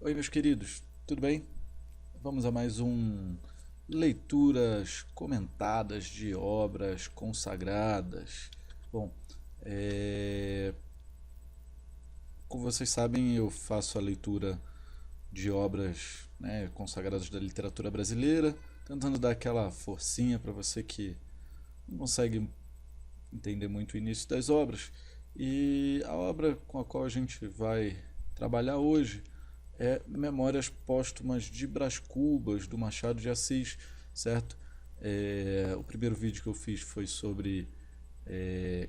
Oi, meus queridos, tudo bem? Vamos a mais um leituras comentadas de obras consagradas. Bom, é, como vocês sabem, eu faço a leitura de obras, né, consagradas da literatura brasileira, tentando dar aquela forcinha para você que não consegue entender muito o início das obras. E a obra com a qual a gente vai trabalhar hoje é Memórias Póstumas de Brás Cubas, do Machado de Assis, certo? O primeiro vídeo que eu fiz foi sobre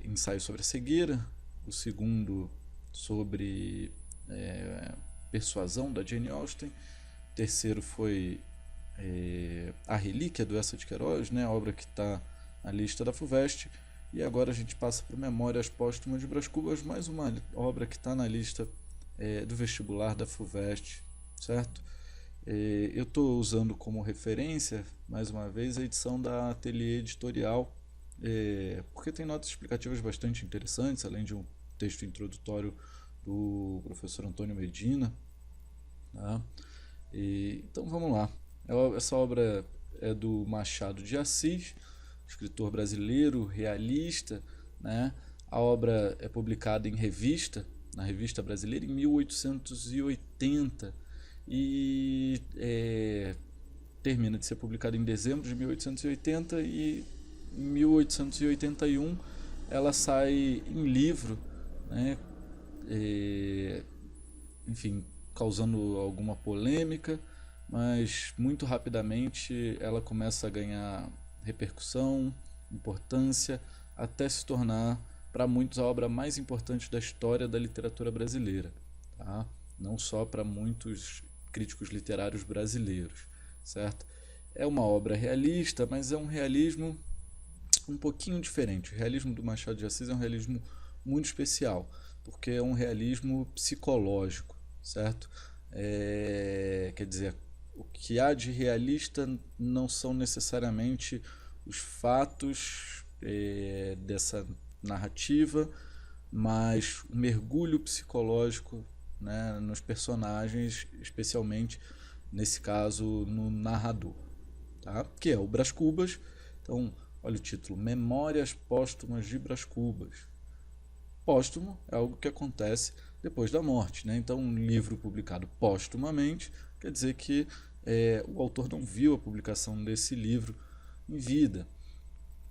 ensaio sobre a cegueira, o segundo sobre Persuasão, da Jane Austen, o terceiro foi A Relíquia, do Eça de Queiroz, né, a obra que está na lista da FUVEST, e agora a gente passa para Memórias Póstumas de Brás Cubas, mais uma obra que está na lista do vestibular da FUVEST, certo? Eu estou usando como referência, mais uma vez, a edição da Ateliê Editorial, porque tem notas explicativas bastante interessantes, além de um texto introdutório do professor Antônio Medina. Tá? Então vamos lá. Essa obra é do Machado de Assis, escritor brasileiro, realista, né? A obra é publicada em revista, na Revista Brasileira, em 1880 e termina de ser publicada em dezembro de 1880 e em 1881 ela sai em livro, né? Enfim, causando alguma polêmica, mas muito rapidamente ela começa a ganhar repercussão, importância, até se tornar, para muitos, a obra mais importante da história da literatura brasileira. Tá? Não só para muitos críticos literários brasileiros, certo? É uma obra realista, mas é um realismo um pouquinho diferente. O realismo do Machado de Assis é um realismo muito especial, porque é um realismo psicológico, certo? Quer dizer, o que há de realista não são necessariamente os fatos dessa narrativa, mas o mergulho psicológico, né, nos personagens, especialmente nesse caso no narrador, tá? Que é o Brás Cubas. Então, olha o título: Memórias Póstumas de Brás Cubas. Póstumo é algo que acontece depois da morte, né? Então, um livro publicado póstumamente quer dizer que o autor não viu a publicação desse livro em vida.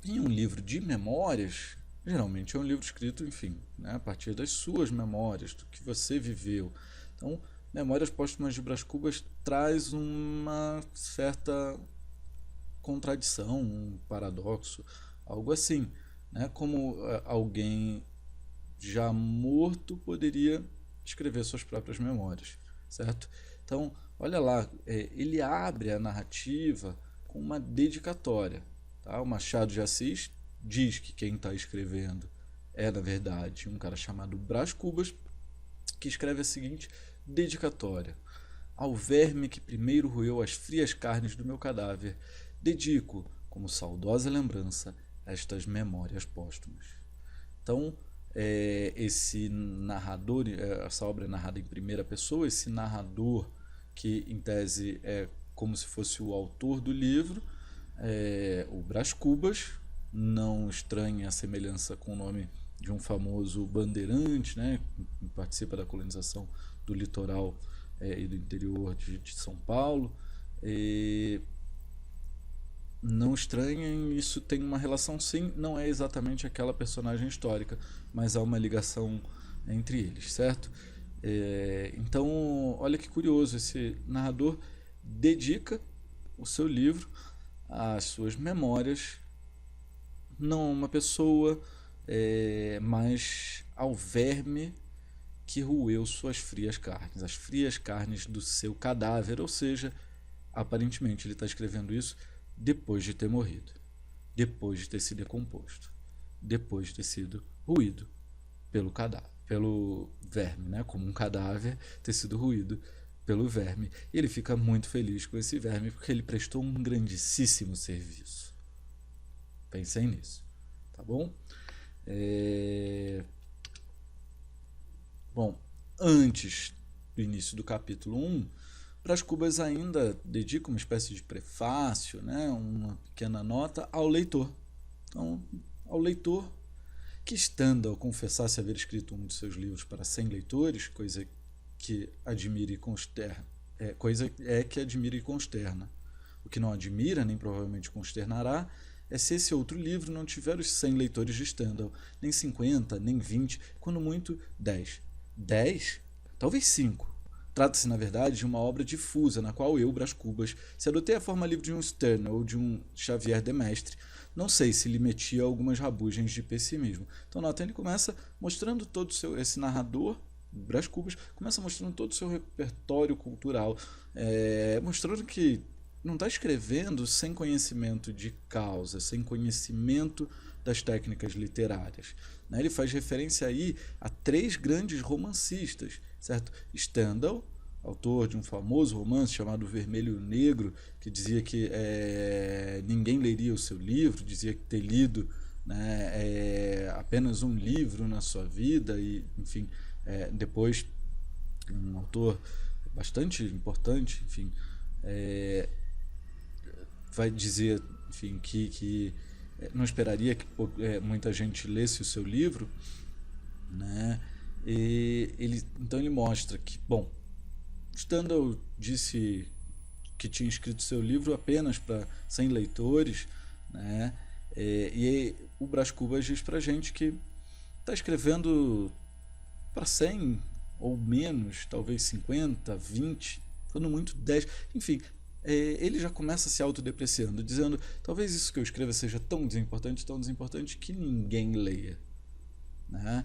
E um livro de memórias, geralmente é um livro escrito, enfim, né, a partir das suas memórias, do que você viveu. Então, Memórias Póstumas de Brás Cubas traz uma certa contradição, um paradoxo, algo assim, né? Como alguém já morto poderia escrever suas próprias memórias, certo? Então, olha lá, ele abre a narrativa com uma dedicatória. Tá? O Machado de Assis diz que quem está escrevendo é, na verdade, um cara chamado Brás Cubas, que escreve a seguinte dedicatória: Ao verme que primeiro roeu as frias carnes do meu cadáver, dedico, como saudosa lembrança, estas memórias póstumas. Então, esse narrador, essa obra é narrada em primeira pessoa, esse narrador, que em tese é como se fosse o autor do livro, o Brás Cubas, não estranha a semelhança com o nome de um famoso bandeirante, né, que participa da colonização do litoral e do interior de São Paulo. Não estranhem, isso tem uma relação, sim, não é exatamente aquela personagem histórica, mas há uma ligação entre eles, certo? Então, olha que curioso, esse narrador dedica o seu livro às suas memórias, não a uma pessoa, mas ao verme que roeu suas frias carnes, as frias carnes do seu cadáver, ou seja, aparentemente ele está escrevendo isso depois de ter morrido, depois de ter se decomposto, depois de ter sido ruído pelo cadáver, pelo verme, né? Como um cadáver ter sido ruído pelo verme. E ele fica muito feliz com esse verme porque ele prestou um grandíssimo serviço. Pensem nisso, tá bom? Bom, antes do início do capítulo 1, Brás Cubas ainda dedica uma espécie de prefácio, né, uma pequena nota ao leitor. Então, ao leitor que Stendhal confessasse haver escrito um de seus livros para 100 leitores, coisa que admira e consterna, que admira e consterna. O que não admira, nem provavelmente consternará, é se esse outro livro não tiver os 100 leitores de Stendhal, nem 50, nem 20, quando muito 10. 10? Talvez 5. Trata-se, na verdade, de uma obra difusa, na qual eu, Brás Cubas, se adotei a forma livre de um Stern ou de um Xavier de Mestre, não sei se lhe metia algumas rabugens de pessimismo. Então, nota, ele começa mostrando todo esse narrador, Brás Cubas, começa mostrando todo o seu repertório cultural, mostrando que não está escrevendo sem conhecimento de causa, sem conhecimento das técnicas literárias. Ele faz referência aí a 3 grandes romancistas, certo? Stendhal, autor de um famoso romance chamado Vermelho e o Negro, que dizia que ninguém leria o seu livro, dizia que ter lido, né, apenas um livro na sua vida, e, enfim, depois um autor bastante importante, enfim, vai dizer, enfim, que não esperaria que muita gente lesse o seu livro, né? Então ele mostra que, bom, Stendhal disse que tinha escrito seu livro apenas para 100 leitores, né? E o Brás Cubas diz para a gente que está escrevendo para 100 ou menos, talvez 50, 20, quando muito 10, enfim. Ele já começa se autodepreciando, dizendo, talvez isso que eu escreva seja tão desimportante que ninguém leia, né?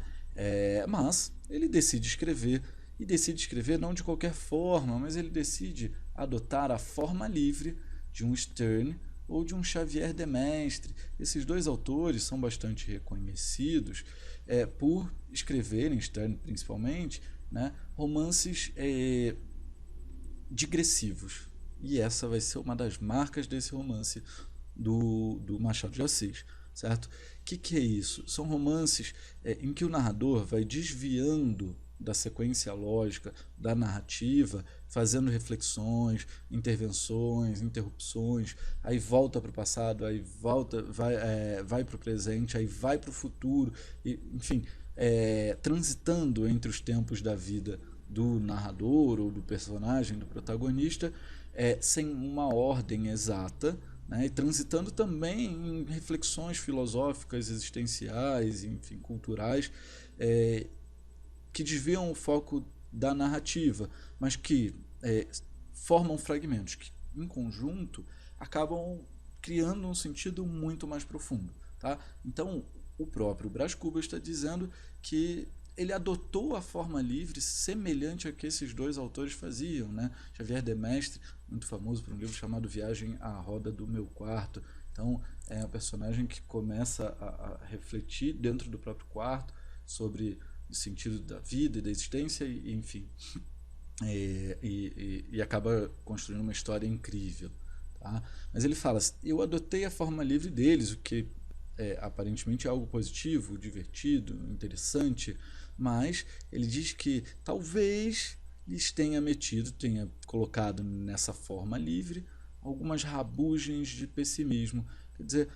Mas ele decide escrever, e decide escrever não de qualquer forma, mas ele decide adotar a forma livre de um Stern ou de um Xavier de Mestre. Esses 2 autores são bastante reconhecidos por escreverem, Stern principalmente, né, romances digressivos. E essa vai ser uma das marcas desse romance do Machado de Assis, certo? O que é isso? São romances em que o narrador vai desviando da sequência lógica da narrativa, fazendo reflexões, intervenções, interrupções, aí volta para o passado, aí vai para o presente, aí vai para o futuro, e, enfim, transitando entre os tempos da vida do narrador ou do personagem, do protagonista, sem uma ordem exata, né, e transitando também em reflexões filosóficas, existenciais, enfim, culturais, que desviam o foco da narrativa, mas que formam fragmentos que, em conjunto, acabam criando um sentido muito mais profundo. Tá? Então, o próprio Brás Cubas está dizendo que ele adotou a forma livre semelhante a que esses 2 autores faziam, né? Xavier de Mestre, muito famoso por um livro chamado Viagem à Roda do Meu Quarto. Então, é um personagem que começa a refletir dentro do próprio quarto sobre o sentido da vida e da existência, e enfim, e acaba construindo uma história incrível. Tá? Mas ele fala, eu adotei a forma livre deles, o que aparentemente é algo positivo, divertido, interessante, mas ele diz que talvez lhes tenha colocado nessa forma livre algumas rabugens de pessimismo. Quer dizer,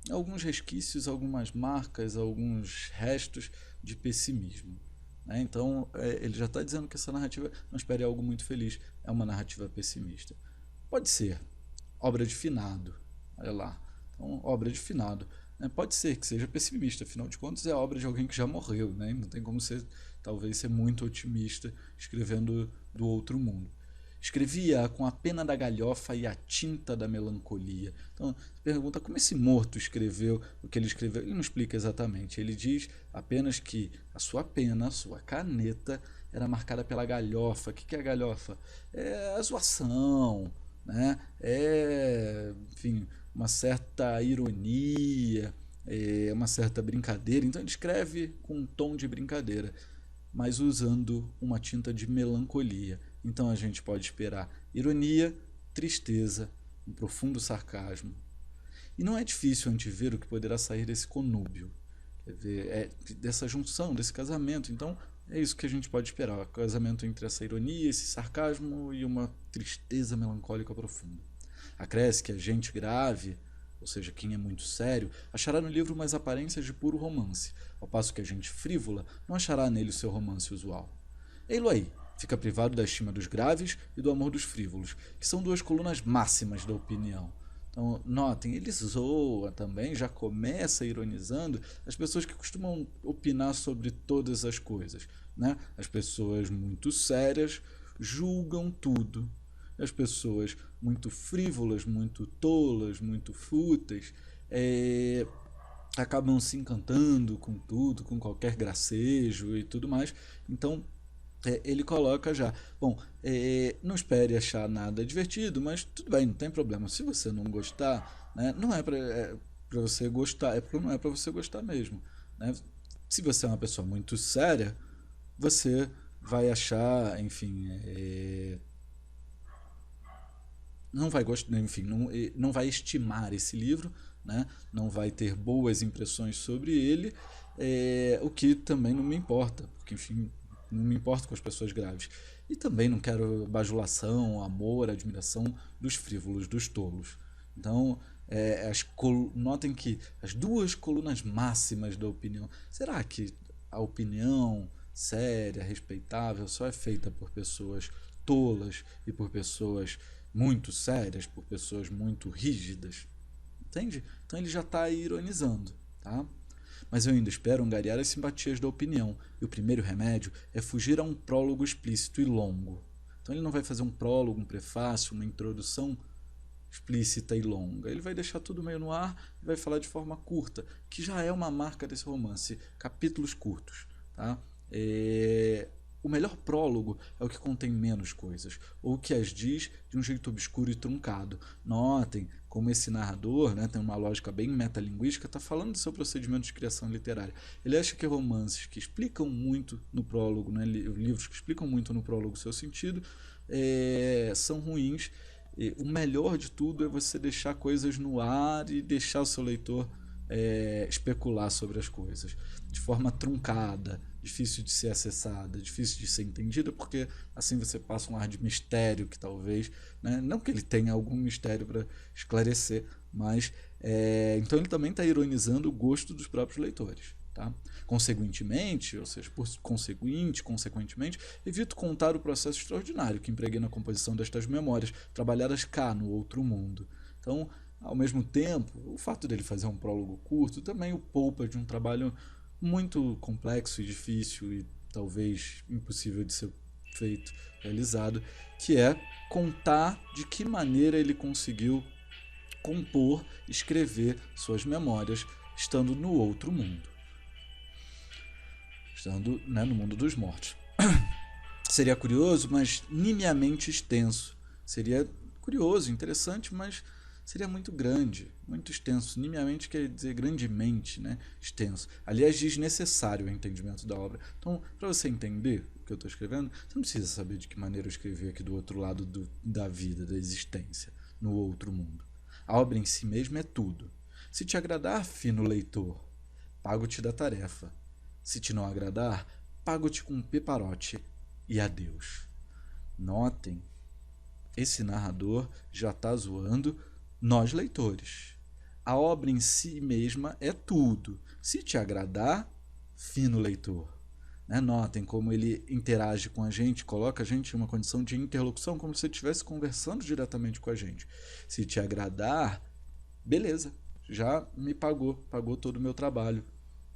alguns resquícios, algumas marcas, alguns restos de pessimismo. Né? Então, ele já está dizendo que essa narrativa, não espere algo muito feliz, é uma narrativa pessimista. Pode ser obra de finado, olha lá. Então, obra de finado. Pode ser que seja pessimista, afinal de contas é a obra de alguém que já morreu, né? Não tem como talvez ser muito otimista escrevendo do outro mundo. Escrevia com a pena da galhofa e a tinta da melancolia. Então, pergunta como esse morto escreveu o que ele escreveu. Ele não explica exatamente, ele diz apenas que a sua pena, a sua caneta, era marcada pela galhofa. O que é a galhofa? É a zoação, né? Enfim, uma certa ironia, uma certa brincadeira. Então ele escreve com um tom de brincadeira, mas usando uma tinta de melancolia. Então a gente pode esperar ironia, tristeza, um profundo sarcasmo. E não é difícil antever o que poderá sair desse conúbio, quer ver, dessa junção, desse casamento. Então É isso que a gente pode esperar, o casamento entre essa ironia, esse sarcasmo e uma tristeza melancólica profunda. Acresce que a gente grave, ou seja, quem é muito sério, achará no livro umas aparências de puro romance, ao passo que a gente frívola não achará nele o seu romance usual. Ei-lo aí, fica privado da estima dos graves e do amor dos frívolos, que são duas colunas máximas da opinião. Então, notem, ele zoa também, já começa ironizando as pessoas que costumam opinar sobre todas as coisas. Né? As pessoas muito sérias julgam tudo. As pessoas muito frívolas, muito tolas, muito fúteis, acabam se encantando com tudo, com qualquer gracejo e tudo mais. Então, ele coloca já. Bom, não espere achar nada divertido, mas tudo bem, não tem problema. Se você não gostar, né, não é para você gostar, é porque não é para você gostar mesmo. Né? Se você é uma pessoa muito séria, você vai achar, enfim, não vai gostar, enfim, não vai estimar esse livro, né? Não vai ter boas impressões sobre ele, o que também não me importa, porque enfim, não me importo com as pessoas graves. E também não quero bajulação, amor, admiração dos frívolos, dos tolos. Então, notem que as duas colunas máximas da opinião. Será que a opinião séria, respeitável, só é feita por pessoas tolas e por pessoas muito sérias, por pessoas muito rígidas? Entende? Então ele já está ironizando, tá? Mas eu ainda espero angariar as simpatias da opinião, e o primeiro remédio é fugir a um prólogo explícito e longo. Então ele não vai fazer um prólogo, um prefácio, uma introdução explícita e longa. Ele vai deixar tudo meio no ar e vai falar de forma curta, que já é uma marca desse romance, capítulos curtos. Tá? O melhor prólogo é o que contém menos coisas, ou que as diz de um jeito obscuro e truncado. Notem como esse narrador, né, tem uma lógica bem metalinguística, está falando do seu procedimento de criação literária. Ele acha que romances que explicam muito no prólogo, né, livros que explicam muito no prólogo o seu sentido, são ruins. E o melhor de tudo é você deixar coisas no ar e deixar o seu leitor especular sobre as coisas de forma truncada, difícil de ser acessada, difícil de ser entendida, porque assim você passa um ar de mistério que talvez, né, não que ele tenha algum mistério para esclarecer, mas então ele também está ironizando o gosto dos próprios leitores. Tá? Consequentemente, ou seja, consequentemente, evito contar o processo extraordinário que empreguei na composição destas memórias, trabalhadas cá no outro mundo. Então, ao mesmo tempo, o fato dele fazer um prólogo curto também o poupa de um trabalho muito complexo e difícil e talvez impossível de ser feito, realizado, que é contar de que maneira ele conseguiu compor, escrever suas memórias estando no outro mundo. Estando, né, no mundo dos mortos. Seria curioso, mas nimiamente extenso. Seria curioso, interessante, mas seria muito grande, muito extenso. Nimiamente quer dizer grandemente, né, extenso. Aliás, desnecessário o entendimento da obra. Então, para você entender o que eu estou escrevendo, você não precisa saber de que maneira eu escrevi aqui do outro lado da vida, da existência, no outro mundo. A obra em si mesma é tudo. Se te agradar, fino leitor, pago-te da tarefa. Se te não agradar, pago-te com um peparote e adeus. Notem, esse narrador já está zoando nós leitores. A obra em si mesma é tudo. Se te agradar, fino leitor. Né? Notem como ele interage com a gente, coloca a gente em uma condição de interlocução, como se ele estivesse conversando diretamente com a gente. Se te agradar, beleza, já me pagou todo o meu trabalho.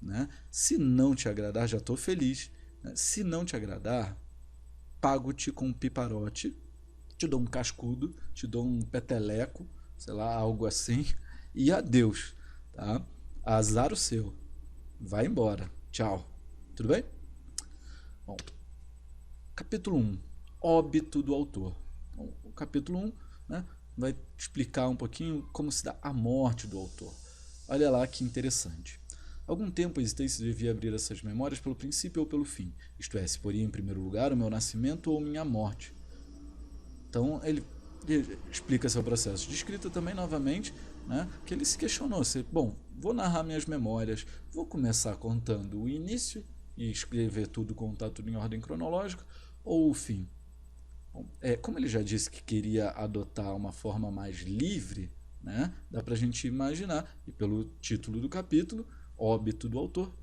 Né? Se não te agradar, já estou feliz. Né? Se não te agradar, pago-te com um piparote, te dou um cascudo, te dou um peteleco, sei lá, algo assim, e adeus. Tá? Azar o seu. Vai embora. Tchau. Tudo bem? Bom, capítulo 1. Óbito do autor. Então, o capítulo 1, né, vai explicar um pouquinho como se dá a morte do autor. Olha lá que interessante. Algum tempo hesitei se devia abrir essas memórias pelo princípio ou pelo fim, isto é, se poria em primeiro lugar o meu nascimento ou minha morte. Então ele explica seu processo de escrita também novamente, né, que ele se questionou, bom, vou narrar minhas memórias, vou começar contando o início e escrever tudo, contar tudo em ordem cronológica, ou o fim? Bom, como ele já disse que queria adotar uma forma mais livre, né, dá para a gente imaginar, e pelo título do capítulo, Óbito do Autor,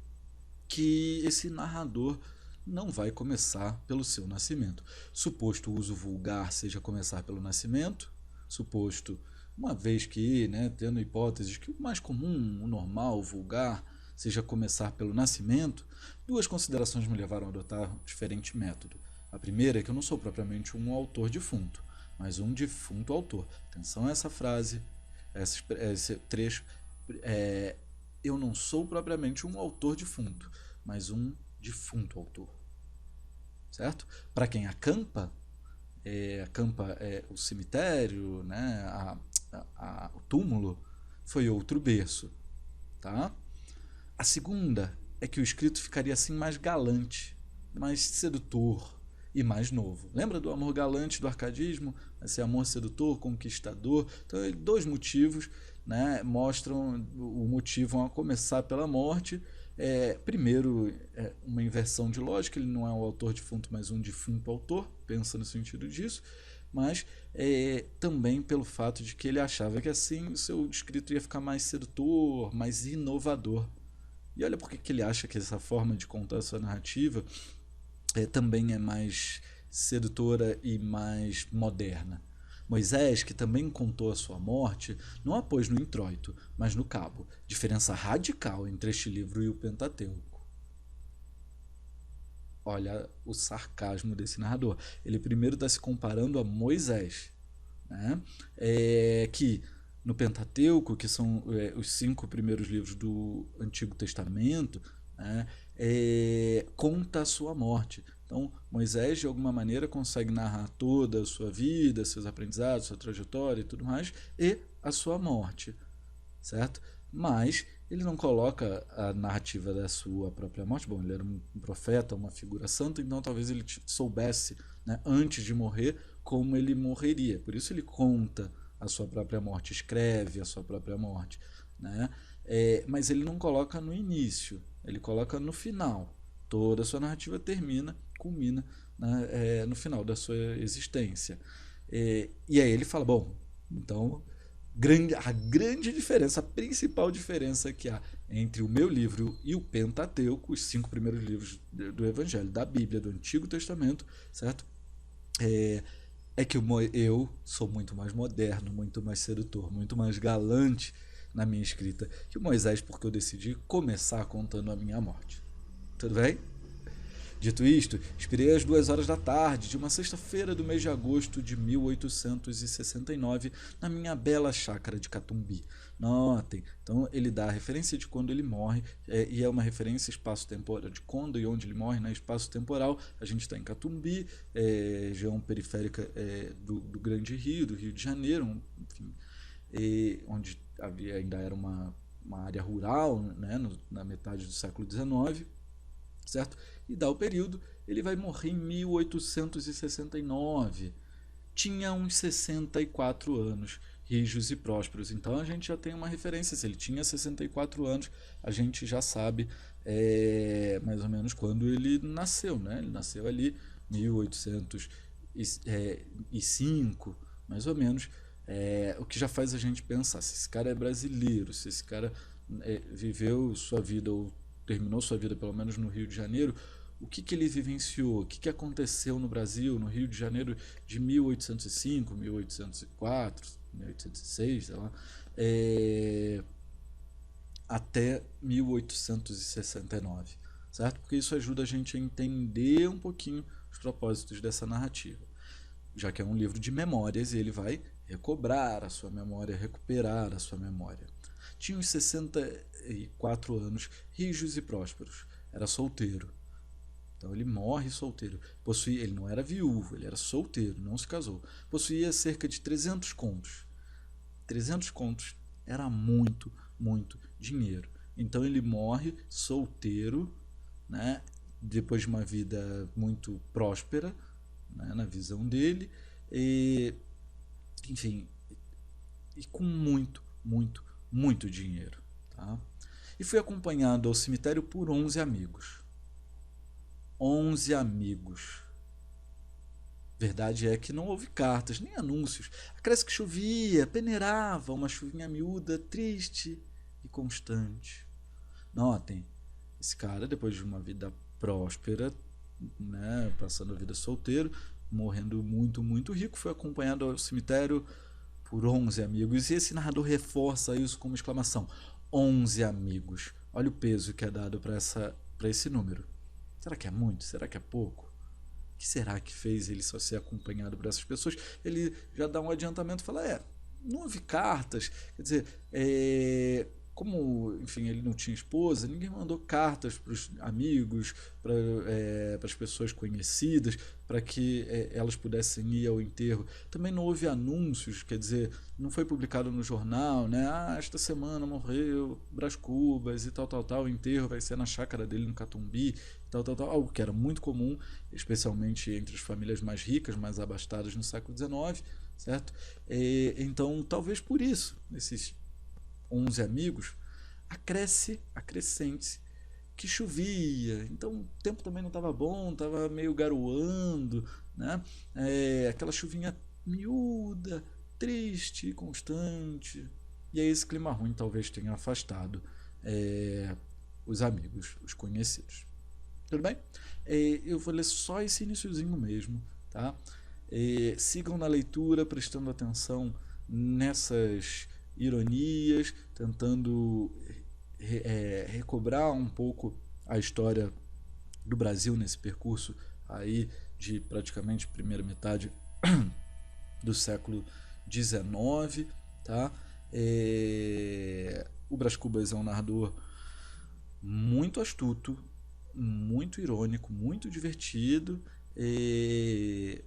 que esse narrador não vai começar pelo seu nascimento. Suposto o uso vulgar seja começar pelo nascimento, suposto, uma vez que, né, tendo hipóteses que o mais comum, o normal, o vulgar, seja começar pelo nascimento, duas considerações me levaram a adotar um diferente método. A primeira é que eu não sou propriamente um autor defunto, mas um defunto autor. Atenção a essa frase, esse trecho. Eu não sou propriamente um autor defunto, mas um defunto autor. Certo? Para quem acampa, o cemitério, né, o túmulo, foi outro berço. Tá? A segunda é que o escrito ficaria assim mais galante, mais sedutor e mais novo. Lembra do amor galante do arcadismo? Esse amor sedutor, conquistador. Então, dois motivos, né, mostram o motivo a começar pela morte. Primeiro, uma inversão de lógica, ele não é um autor defunto, mas um defunto autor, pensa no sentido disso, mas também pelo fato de que ele achava que assim o seu escrito ia ficar mais sedutor, mais inovador. E olha por que ele acha que essa forma de contar a sua narrativa também é mais sedutora e mais moderna. Moisés, que também contou a sua morte, não a pôs no introito, mas no cabo. Diferença radical entre este livro e o Pentateuco. Olha o sarcasmo desse narrador. Ele primeiro está se comparando a Moisés, né? Que no Pentateuco, que são os 5 primeiros livros do Antigo Testamento, né, conta a sua morte. Então, Moisés, de alguma maneira, consegue narrar toda a sua vida, seus aprendizados, sua trajetória e tudo mais, e a sua morte, certo? Mas ele não coloca a narrativa da sua própria morte. Bom, ele era um profeta, uma figura santa, então talvez ele soubesse, né, antes de morrer, como ele morreria. Por isso ele conta a sua própria morte, escreve a sua própria morte, né? Mas ele não coloca no início, ele coloca no final. Toda a sua narrativa culmina, né, no final da sua existência. E aí ele fala, bom, então a grande diferença, a principal diferença que há entre o meu livro e o Pentateuco, os 5 primeiros livros do Evangelho, da Bíblia, do Antigo Testamento, certo? Que eu sou muito mais moderno, muito mais sedutor, muito mais galante na minha escrita que o Moisés, porque eu decidi começar contando a minha morte. Tudo bem? Dito isto, expirei às 2h de uma sexta-feira do mês de agosto de 1869 na minha bela chácara de Catumbi. Notem, então ele dá a referência de quando ele morre, e é uma referência espaço-temporal, de quando e onde ele morre, né, espaço-temporal. A gente está em Catumbi, região periférica do Grande Rio, do Rio de Janeiro, enfim, onde ainda era uma área rural, né, na metade do século XIX, certo? E dá o período, ele vai morrer em 1869. Tinha uns 64 anos, rijos e prósperos. Então a gente já tem uma referência. Se ele tinha 64 anos, a gente já sabe mais ou menos quando ele nasceu, né? Ele nasceu ali em 1805, mais ou menos. O que já faz a gente pensar se esse cara é brasileiro, se esse cara viveu sua vida ou terminou sua vida pelo menos no Rio de Janeiro, o que ele vivenciou, o que aconteceu no Brasil, no Rio de Janeiro de 1805, 1804, 1806, sei lá, até 1869, certo? Porque isso ajuda a gente a entender um pouquinho os propósitos dessa narrativa, já que é um livro de memórias e ele vai recobrar a sua memória, recuperar a sua memória. Tinha uns 64 anos, rijos e prósperos, era solteiro. Então ele morre solteiro. Ele não era viúvo, ele era solteiro, não se casou. Possuía cerca de 300 contos. 300 contos era muito, muito dinheiro. Então ele morre solteiro, né, depois de uma vida muito próspera, né, na visão dele, enfim, e com muito, muito, muito dinheiro. Tá? E fui acompanhado ao cemitério por 11 amigos. 11 amigos. Verdade é que não houve cartas, nem anúncios. Acresce que chovia, peneirava, uma chuvinha miúda, triste e constante. Notem, esse cara, depois de uma vida próspera, né, passando a vida solteiro, morrendo muito, muito rico, foi acompanhado ao cemitério por 11 amigos. E esse narrador reforça isso com uma exclamação: 11 amigos. Olha o peso que é dado para esse número. Será que é muito? Será que é pouco? O que será que fez ele só ser acompanhado por essas pessoas? Ele já dá um adiantamento e fala: não houve cartas. Quer dizer, como, enfim, ele não tinha esposa, ninguém mandou cartas para os amigos, para as pessoas conhecidas, para que elas pudessem ir ao enterro. Também não houve anúncios, quer dizer, não foi publicado no jornal, né? Esta semana morreu Brás Cubas e tal, o enterro vai ser na chácara dele no Catumbi, tal, algo que era muito comum, especialmente entre as famílias mais ricas, mais abastadas no século XIX, certo? Então, talvez por isso, esses 11 amigos, acrescente-se que chovia, então o tempo também não estava bom, estava meio garoando, né? Aquela chuvinha miúda, triste, constante, e aí esse clima ruim talvez tenha afastado os amigos, os conhecidos. Tudo bem? Eu vou ler só esse iniciozinho mesmo, tá? Sigam na leitura, prestando atenção nessas ironias, tentando recobrar um pouco a história do Brasil nesse percurso aí de praticamente primeira metade do século XIX, tá? O Brás Cubas é um narrador muito astuto, muito irônico, muito divertido e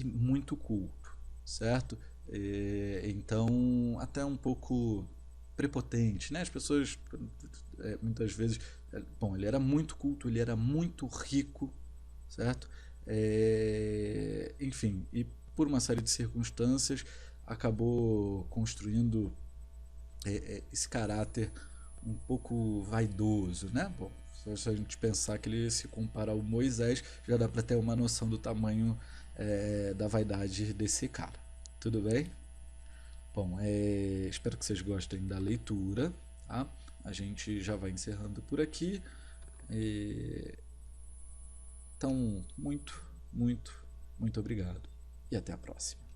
muito culto, certo? Então, até um pouco prepotente, né? As pessoas muitas vezes, bom, ele era muito culto, ele era muito rico, certo? Enfim, e por uma série de circunstâncias acabou construindo esse caráter um pouco vaidoso, né? Bom, se a gente pensar que ele se compara ao Moisés, já dá para ter uma noção do tamanho da vaidade desse cara. Tudo bem? Bom, espero que vocês gostem da leitura, tá? A gente já vai encerrando por aqui. Então, muito, muito, muito obrigado e até a próxima.